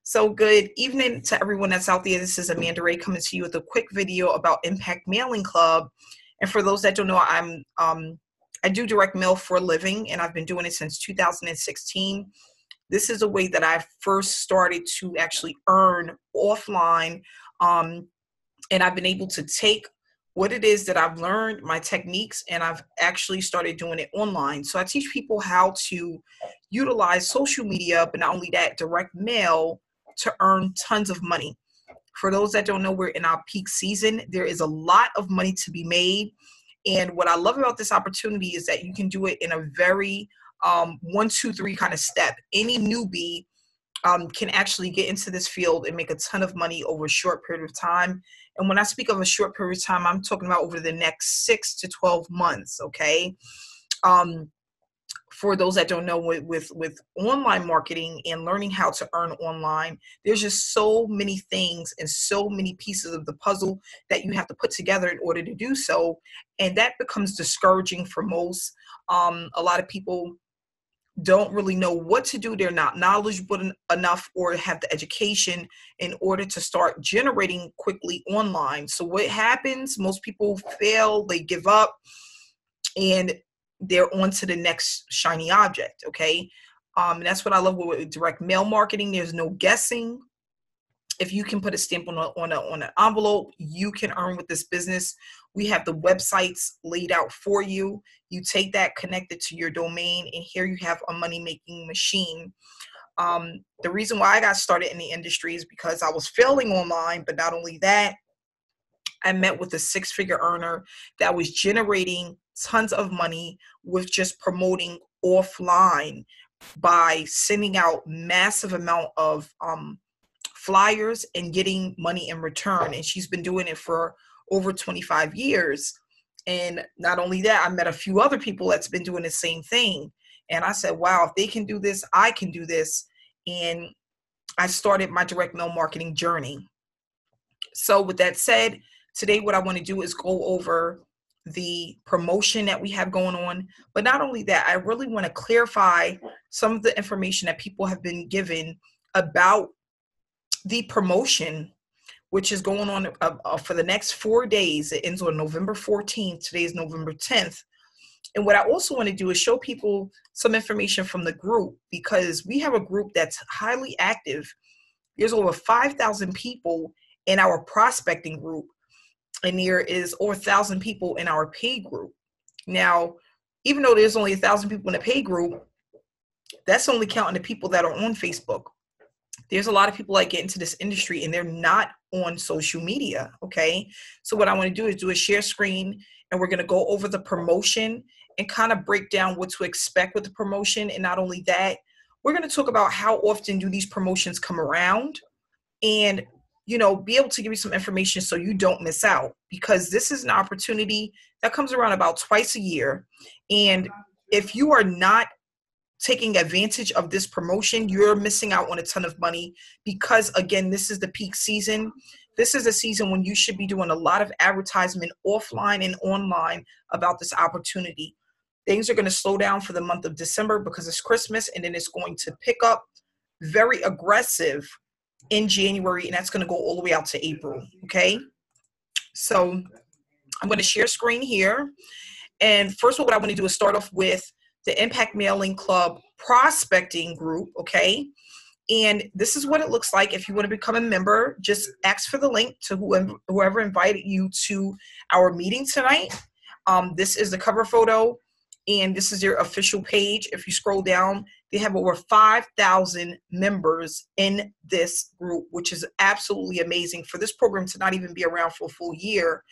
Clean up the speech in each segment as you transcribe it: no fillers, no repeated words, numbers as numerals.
So good evening to everyone that's out there. This is Amanda Ray coming to you with a quick video about Impact Mailing Club. And for those that don't know, I do direct mail for a living, and I've been doing it since 2016. This is a way that I first started to actually earn offline, and I've been able to take what it is that I've learned, my techniques, and I've actually started doing it online. So I teach people how to utilize social media, but not only that, direct mail to earn tons of money. For those that don't know, we're in our peak season. There is a lot of money to be made. And what I love about this opportunity is that you can do it in a very 1, 2, 3 kind of step. Any newbie can actually get into this field and make a ton of money over a short period of time. And when I speak of a short period of time, I'm talking about over the next 6 to 12 months, okay? For those that don't know, with online marketing and learning how to earn online, there's just so many things and so many pieces of the puzzle that you have to put together in order to do so. And that becomes discouraging for most. A lot of people don't really know what to do. They're not knowledgeable enough or have the education in order to start generating quickly online. So what happens, most people fail, they give up, and they're on to the next shiny object, okay? And that's what I love with direct mail marketing. There's no guessing. If you can put a stamp on an envelope, you can earn with this business. We have the websites laid out for you. You take that, connect it to your domain, and here you have a money-making machine. The reason why I got started in the industry is because I was failing online, but not only that, I met with a 6-figure earner that was generating tons of money with just promoting offline by sending out massive amount of flyers and getting money in return. And she's been doing it for over 25 years. And not only that, I met a few other people that's been doing the same thing. And I said, wow, if they can do this, I can do this. And I started my direct mail marketing journey. So with that said, today what I want to do is go over the promotion that we have going on. But not only that, I really want to clarify some of the information that people have been given about the promotion, which is going on for the next 4 days. It ends on November 14th. Today is November 10th. And what I also want to do is show people some information from the group, because we have a group that's highly active. There's over 5,000 people in our prospecting group, and there is over 1,000 people in our paid group. Now, even though there's only 1,000 people in the paid group, that's only counting the people that are on Facebook. There's a lot of people that get into this industry and they're not on social media, okay? So what I want to do is do a share screen, and we're going to go over the promotion and kind of break down what to expect with the promotion. And not only that, we're going to talk about how often do these promotions come around, and be able to give you some information so you don't miss out, because this is an opportunity that comes around about twice a year. And if you are not taking advantage of this promotion, you're missing out on a ton of money, because again, this is the peak season. This is a season when you should be doing a lot of advertisement offline and online about this opportunity. Things are going to slow down for the month of December because it's Christmas, and then it's going to pick up very aggressive in January, and that's going to go all the way out to April. Okay, so I'm going to share screen here, and first of all, what I want to do is start off with the Impact Mailing Club prospecting group. Okay, and this is what it looks like. If you want to become a member, just ask for the link to whoever invited you to our meeting tonight. This is the cover photo, and this is their official page. If you scroll down, they have over 5,000 members in this group, which is absolutely amazing for this program to not even be around for a full year.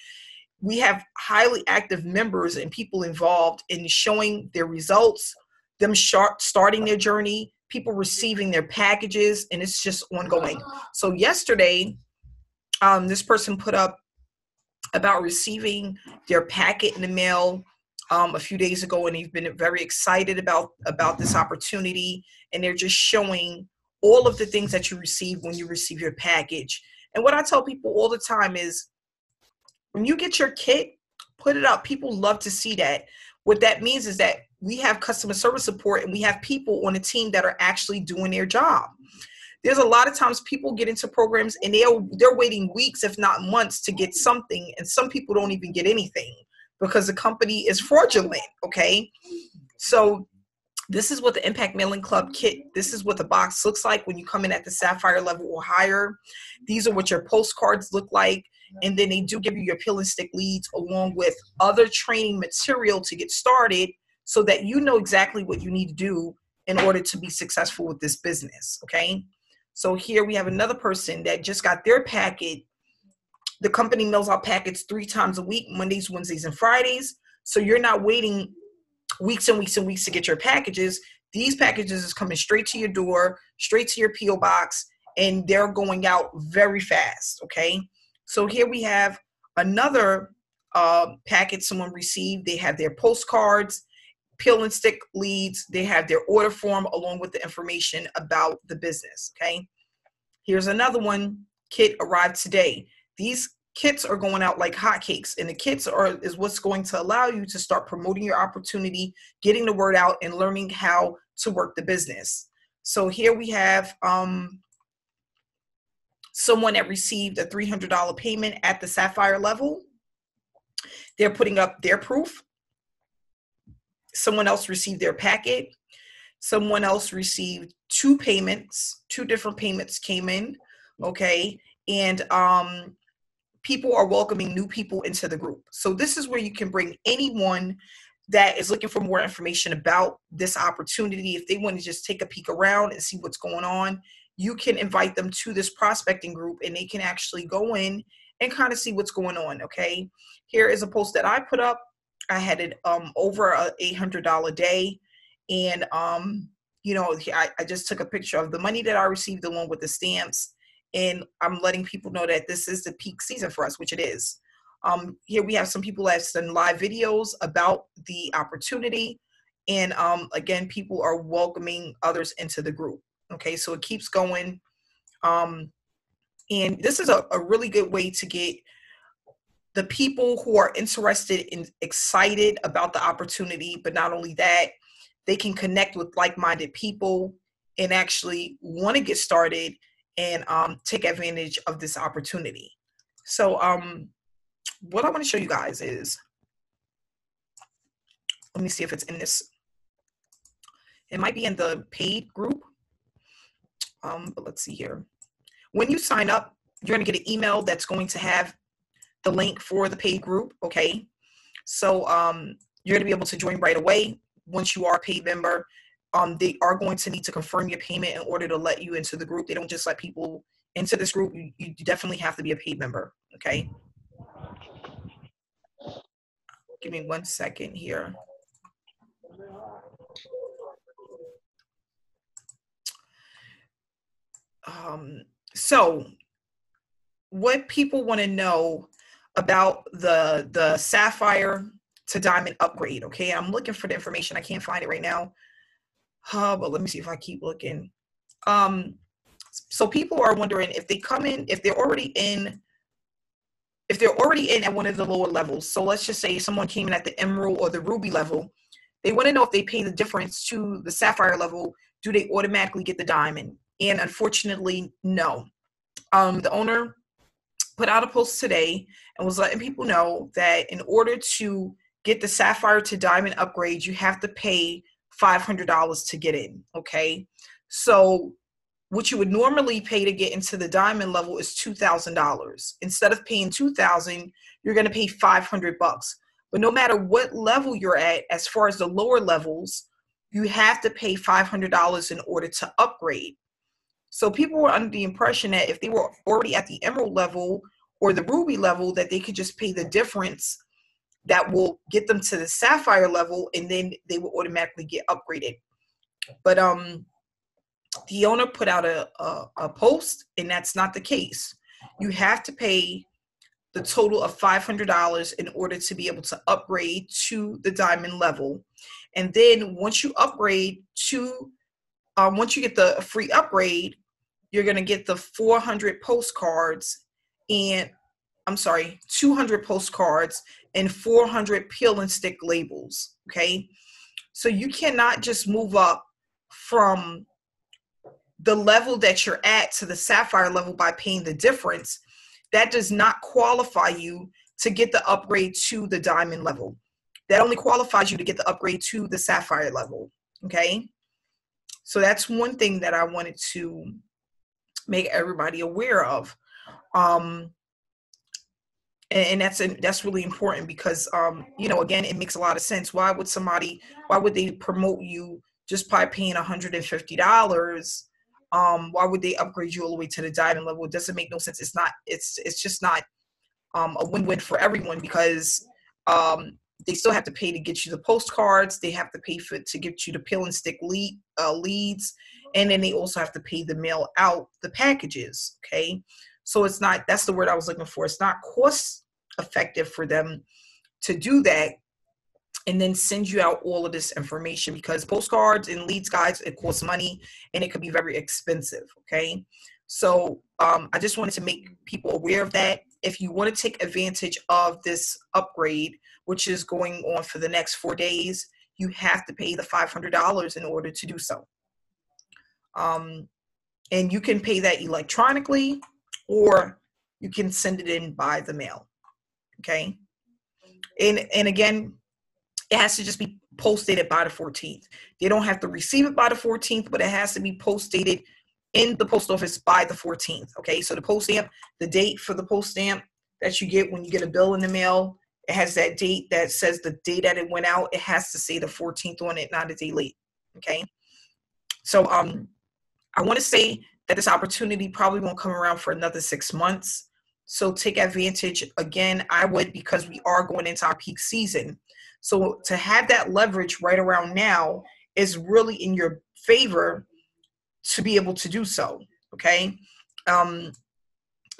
We have highly active members and people involved in showing their results, them starting their journey, people receiving their packages, and it's just ongoing. So yesterday, this person put up about receiving their packet in the mail a few days ago, and they've been very excited about this opportunity, and they're just showing all of the things that you receive when you receive your package. And what I tell people all the time is, when you get your kit, put it up. People love to see that. What that means is that we have customer service support, and we have people on the team that are actually doing their job. There's a lot of times people get into programs and they're waiting weeks, if not months, to get something, and some people don't even get anything because the company is fraudulent. Okay, so this is what the Impact Mailing Club kit, this is what the box looks like when you come in at the Sapphire level or higher. These are what your postcards look like. And then they do give you your peel and stick leads along with other training material to get started so that you know exactly what you need to do in order to be successful with this business. Okay. So here we have another person that just got their packet. The company mails out packets 3 times a week, Mondays, Wednesdays, and Fridays. So you're not waiting weeks and weeks and weeks to get your packages. These packages is coming straight to your door, straight to your P.O. box, and they're going out very fast. Okay. So here we have another packet someone received. They have their postcards, peel and stick leads. They have their order form along with the information about the business. Okay. Here's another one. Kit arrived today. These kits are going out like hotcakes, and the kits is what's going to allow you to start promoting your opportunity, getting the word out, and learning how to work the business. So here we have someone that received a $300 payment at the Sapphire level. They're putting up their proof. Someone else received their packet. Someone else received 2 payments. 2 different payments came in. Okay, and people are welcoming new people into the group. So this is where you can bring anyone that is looking for more information about this opportunity. If they want to just take a peek around and see what's going on, you can invite them to this prospecting group and they can actually go in and kind of see what's going on. Okay. Here is a post that I put up. I had it over a $800 day. And, you know, I just took a picture of the money that I received along with the stamps. And I'm letting people know that this is the peak season for us, which it is. Here we have some people that have done live videos about the opportunity. And again, people are welcoming others into the group. Okay, so it keeps going. And this is a really good way to get the people who are interested and excited about the opportunity. But not only that, they can connect with like-minded people and actually want to get started and take advantage of this opportunity. So what I want to show you guys is, let me see if it's in this. It might be in the paid group, but let's see here. When you sign up, you're going to get an email that's going to have the link for the paid group. Okay, so you're going to be able to join right away once you are a paid member. They are going to need to confirm your payment in order to let you into the group. They don't just let people into this group. You definitely have to be a paid member. Okay. Give me 1 second here. So what people want to know about the Sapphire to Diamond upgrade. Okay. I'm looking for the information. I can't find it right now. But let me see if I keep looking. So people are wondering if they come in, if they're already in at one of the lower levels. So let's just say someone came in at the Emerald or the Ruby level. They want to know if they pay the difference to the Sapphire level, do they automatically get the Diamond? And unfortunately, no. The owner put out a post today and was letting people know that in order to get the Sapphire to Diamond upgrade, you have to pay $500 to get in. Okay. So what you would normally pay to get into the Diamond level is $2,000. Instead of paying $2,000, you're going to pay $500. But no matter what level you're at, as far as the lower levels, you have to pay $500 in order to upgrade. So people were under the impression that if they were already at the Emerald level or the Ruby level, that they could just pay the difference that will get them to the Sapphire level, and then they will automatically get upgraded. But the owner put out a post, and that's not the case. You have to pay the total of $500 in order to be able to upgrade to the Diamond level. And then once you upgrade to, once you get the free upgrade, you're going to get the 400 postcards and, 200 postcards and 400 peel and stick labels. Okay. So you cannot just move up from the level that you're at to the sapphire level by paying the difference, that does not qualify you to get the upgrade to the diamond level. That only qualifies you to get the upgrade to the sapphire level. Okay. So that's one thing that I wanted to make everybody aware of. And that's really important because, you know, again, it makes a lot of sense. Why would they promote you just by paying $150? Why would they upgrade you all the way to the diamond level? It doesn't make no sense. It's just not a win-win for everyone, because they still have to pay to get you the postcards. They have to pay to get you the peel and stick leads. And then they also have to pay to mail out the packages. Okay. So it's not, that's the word I was looking for. It's not cost effective for them to do that and then send you out all of this information, because postcards and leads guides, it costs money and it could be very expensive. Okay. So I just wanted to make people aware of that. If you want to take advantage of this upgrade, which is going on for the next 4 days, you have to pay the $500 in order to do so. And you can pay that electronically, or you can send it in by the mail. Okay. And again, it has to just be post-dated by the 14th. They don't have to receive it by the 14th, but it has to be post-dated in the post office by the 14th. Okay. So the post stamp, the date for the post stamp that you get when you get a bill in the mail, it has that date that says the day that it went out. It has to say the 14th on it, not a day late. Okay. So I want to say that this opportunity probably won't come around for another 6 months. So take advantage. Again, I would, because we are going into our peak season. So to have that leverage right around now is really in your favor to be able to do so. Okay.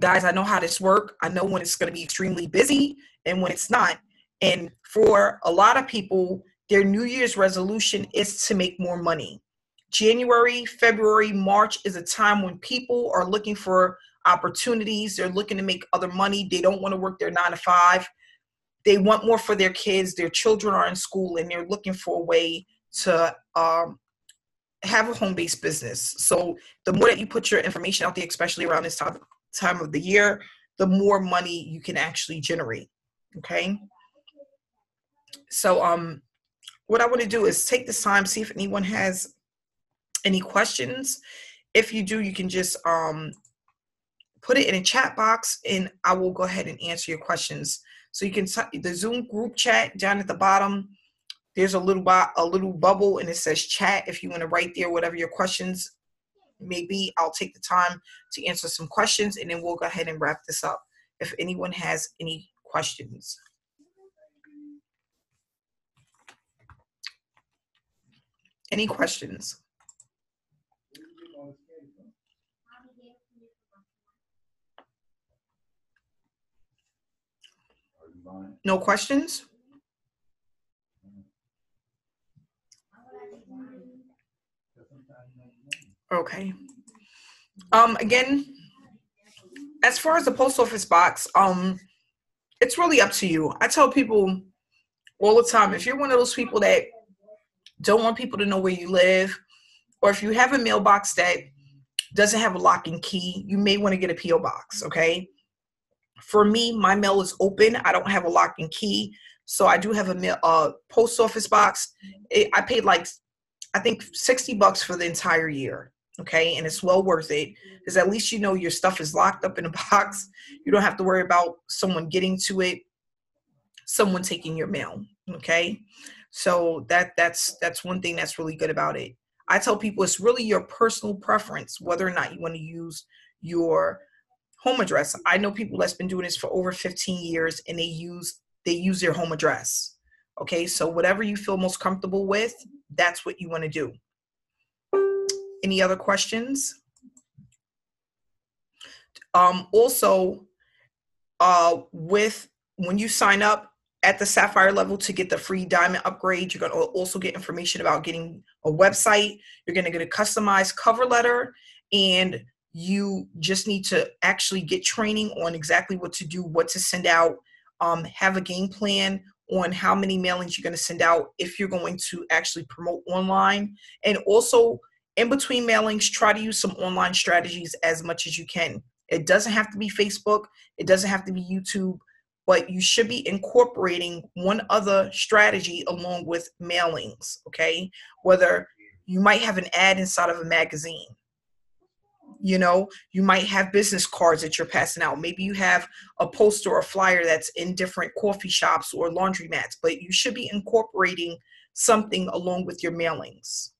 Guys, I know how this works. I know when it's going to be extremely busy and when it's not. And for a lot of people, their New Year's resolution is to make more money. January, February, March is a time when people are looking for opportunities. They're looking to make other money. They don't want to work their 9 to 5. They want more for their kids. Their children are in school and they're looking for a way to have a home-based business. So the more that you put your information out there, especially around this time of the year, the more money you can actually generate. Okay. So what I want to do is take this time, see if anyone has any questions. If you do, you can just put it in a chat box and I will go ahead and answer your questions. So you can, the Zoom group chat down at the bottom, there's a little bubble and it says chat. If you want to write there whatever your questions may be, I'll take the time to answer some questions and then we'll go ahead and wrap this up. If anyone has any questions. Any questions? No questions? Okay. Again, as far as the post office box, it's really up to you. I tell people all the time, if you're one of those people that don't want people to know where you live, or if you have a mailbox that doesn't have a lock and key, you may want to get a P.O. box. Okay. For me, my mail is open. I don't have a lock and key. So I do have a post office box. I paid like, I think $60 for the entire year. Okay. And it's well worth it because at least you know your stuff is locked up in a box. You don't have to worry about someone getting to it, someone taking your mail. Okay. So that's one thing that's really good about it. I tell people it's really your personal preference whether or not you want to use your home address. I know people that's been doing this for over 15 years and they use their home address. Okay, so whatever you feel most comfortable with, that's what you want to do. Any other questions? Also, when you sign up at the Sapphire level to get the free diamond upgrade, you're going to also get information about getting a website. You're going to get a customized cover letter, and you just need to actually get training on exactly what to do, what to send out, have a game plan on how many mailings you're going to send out if you're going to actually promote online. And also, In between mailings, try to use some online strategies as much as you can. It doesn't have to be Facebook. It doesn't have to be YouTube, but you should be incorporating one other strategy along with mailings, okay? Whether you might have an ad inside of a magazine. You know, you might have business cards that you're passing out. Maybe you have a poster or a flyer that's in different coffee shops or laundromats, but you should be incorporating something along with your mailings.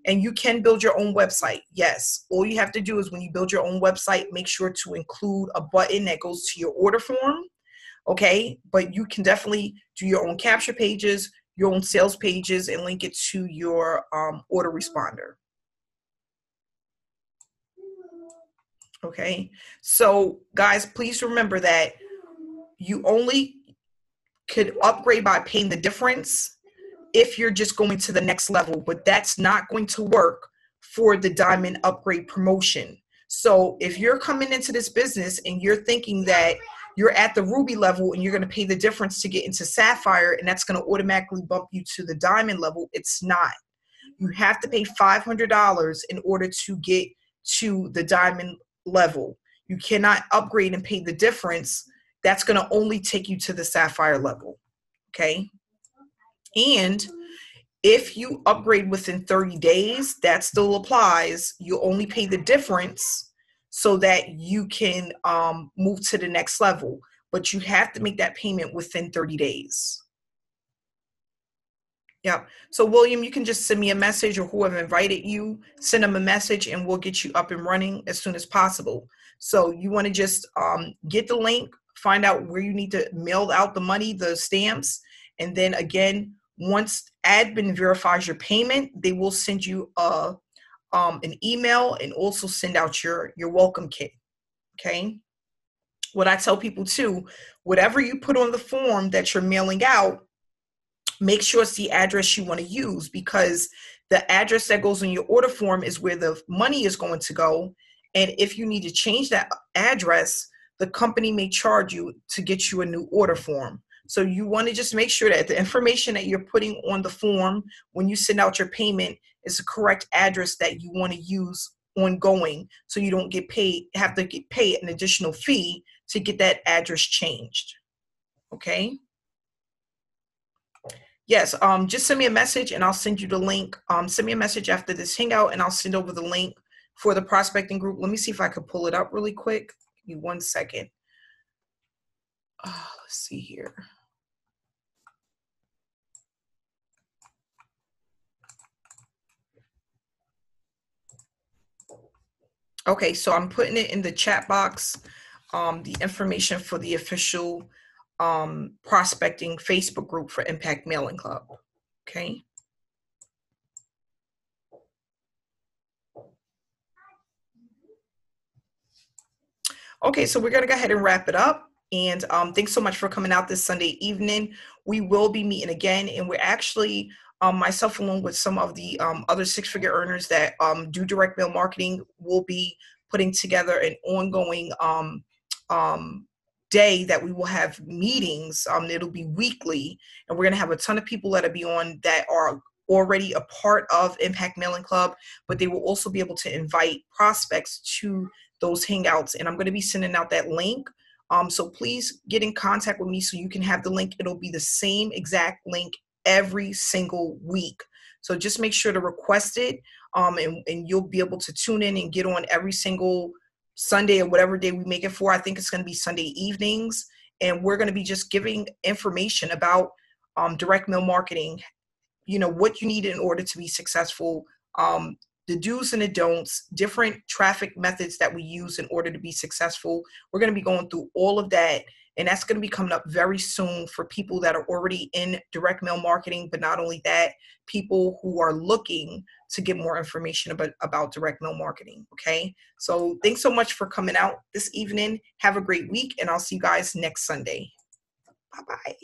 And you can build your own website. Yes. All you have to do is when you build your own website, make sure to include a button that goes to your order form. Okay. But you can definitely do your own capture pages, your own sales pages, and link it to your order responder. Okay. So guys, please remember that you only could upgrade by paying the difference if you're just going to the next level, but that's not going to work for the diamond upgrade promotion. So if you're coming into this business and you're thinking that you're at the ruby level and you're going to pay the difference to get into sapphire and that's going to automatically bump you to the diamond level, it's not. You have to pay $500 in order to get to the diamond level. You cannot upgrade and pay the difference. That's going to only take you to the sapphire level. Okay. And if you upgrade within 30 days, that still applies. You only pay the difference so that you can move to the next level. But you have to make that payment within 30 days. Yeah. So William, you can just send me a message, or whoever invited you, send them a message and we'll get you up and running as soon as possible. So you want to just get the link, find out where you need to mail out the money, the stamps. And then again, once admin verifies your payment, they will send you an email and also send out your welcome kit. Okay. What I tell people too, whatever you put on the form that you're mailing out, make sure it's the address you want to use, because the address that goes on your order form is where the money is going to go. And if you need to change that address, the company may charge you to get you a new order form. So you want to just make sure that the information that you're putting on the form when you send out your payment is the correct address that you want to use ongoing, so you don't have to pay an additional fee to get that address changed. Okay. Yes, just send me a message and I'll send you the link. Send me a message after this hangout and I'll send over the link for the prospecting group. Let me see if I can pull it up really quick. Give me 1 second. Let's see here. Okay, so I'm putting it in the chat box, the information for the official prospecting Facebook group for Impact Mailing Club. Okay. Okay, so we're going to go ahead and wrap it up. And thanks so much for coming out this Sunday evening. We will be meeting again, and we're actually, myself along with some of the other six-figure earners that do direct mail marketing, will be putting together an ongoing day that we will have meetings. It'll be weekly, and we're going to have a ton of people that'll be on that are already a part of Impact Mailing Club, but they will also be able to invite prospects to those hangouts. And I'm going to be sending out that link. So please get in contact with me so you can have the link. It'll be the same exact link every single week. So just make sure to request it, and you'll be able to tune in and get on every single Sunday or whatever day we make it for. I think it's going to be Sunday evenings. And we're going to be just giving information about direct mail marketing, what you need in order to be successful, the do's and the don'ts, different traffic methods that we use in order to be successful. We're going to be going through all of that, and that's going to be coming up very soon for people that are already in direct mail marketing, but not only that, people who are looking to get more information about direct mail marketing. Okay, so thanks so much for coming out this evening. Have a great week, and I'll see you guys next Sunday. Bye-bye.